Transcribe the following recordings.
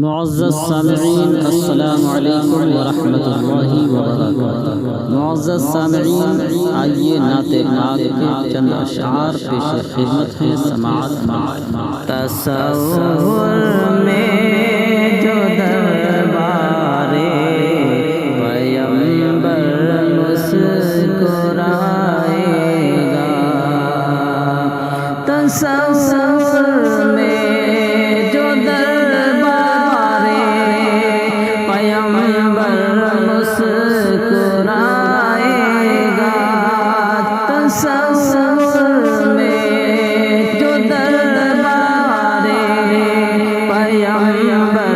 معزز سامعین السلام علیکم ورحمۃ اللہ وبرکاتہ۔ معزز سامعین، آئیے نعت پاک کے چند اشعار پیش خدمت ہیں، سماعت فرمائیں۔ تصور میں جو دربارے پیغمبر مسکرائے گا، تصور میں جو دربارے پیغمبر مسکرائے گا، تصور میں جو دربارے پیغمبر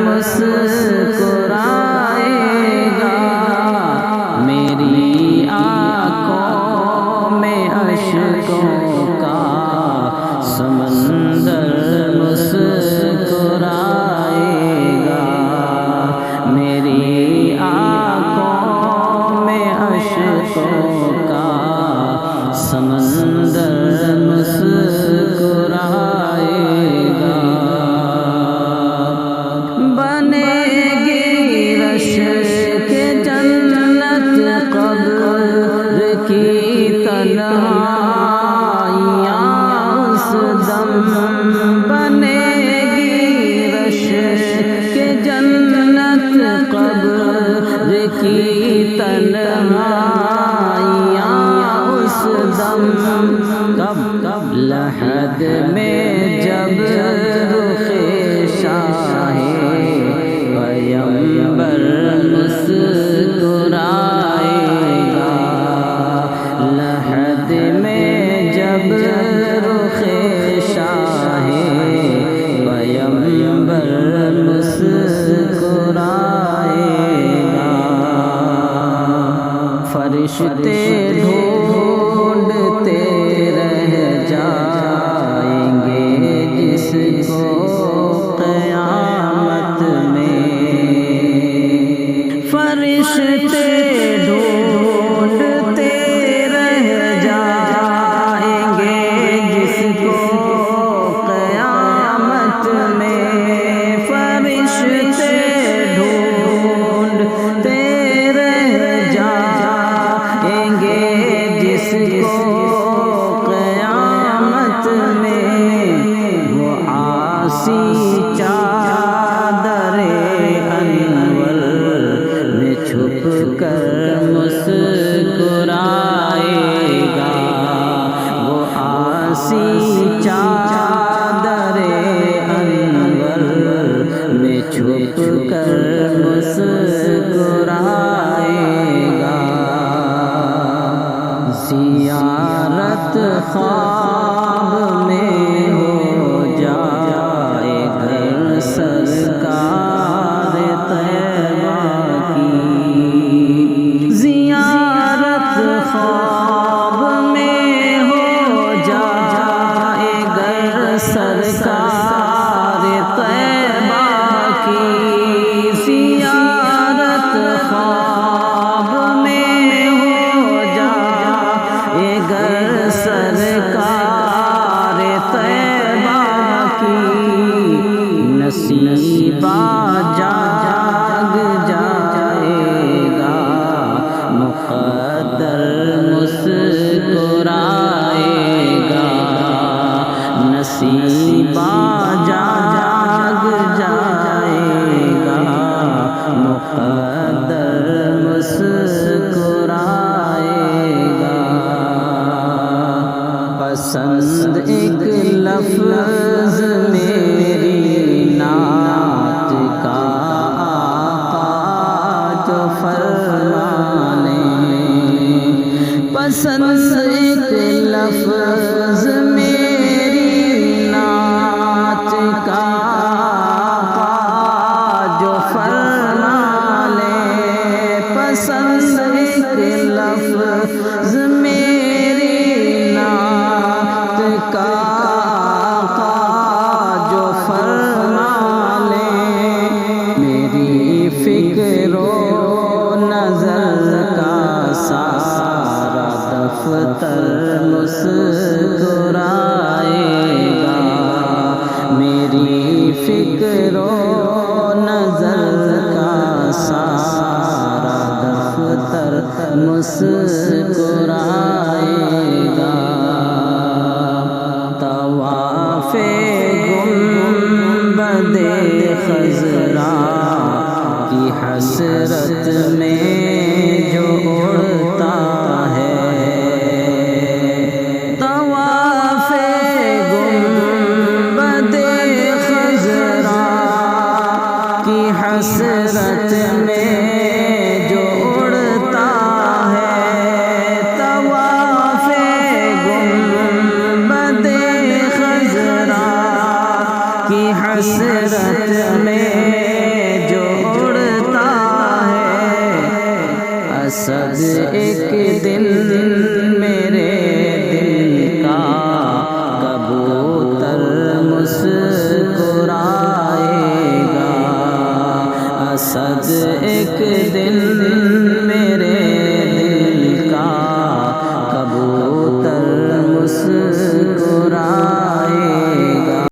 مسکرائے گا، میری آنکھوں میں اشکوں کا سمندر مسکرائے گا، میری آنکھوں میں اشکوں کا سمندر مسکرائے گا، بنے گی رش کے جنت قبر کی تنہائیاں اس دم، بنے گی رش کے جنت قبر کی تنہائیاں اس دم، کب لحد میں جب رخ شاہ پیغمبر مسکرائے گا، لحد میں جب رخ شاہ پیغمبر مسکرائے گا، فرشتے ڈھونڈتے رہ جائیں گے جس کو قیامت میں، فرشتے ڈھونڈتے رہ جائیں گے جس کو قیامت میں، فرشتے ڈھونڈتے رہ جائیں گے جس کو قیامت میں، وہ عاصی چادر انور میں چھپ کر مسکرائے گا، وہ عاصی چادر انور میں چھپ کر مسکرائے گا، زیارت خواب میں ہو جائے گھر سرکار طیبہ کی، زیارت خواب میں ہو جائے گھر سرکار طیبہ کی، زیارت خواب میں ہو جائے گھر سرکار طیبہ کی، نصیبہ جاگ جائے گا، مقدر مسکرائے گا، نصیبہ جاگ جائے گا، مقدر مسکرائے گا، پسند ایک لفظ میری نعت کا آقا جو فرمانے، پسند ایک لفظ میری نعت کا آقا جو فرمانے، پسند ایک لفظ میری نعت کا آقا جو فرمانے، میری فکر و نظر کا سارا دفتر مسکرائے گا، میری فکر و کی حسرت میں جو اڑتا ہے طواف گنبد خضرا کی حسرت میں جو اڑتا ہے اسد ایک دن میرے دل کا کبوتر مسکرائے گا اسد ایک دن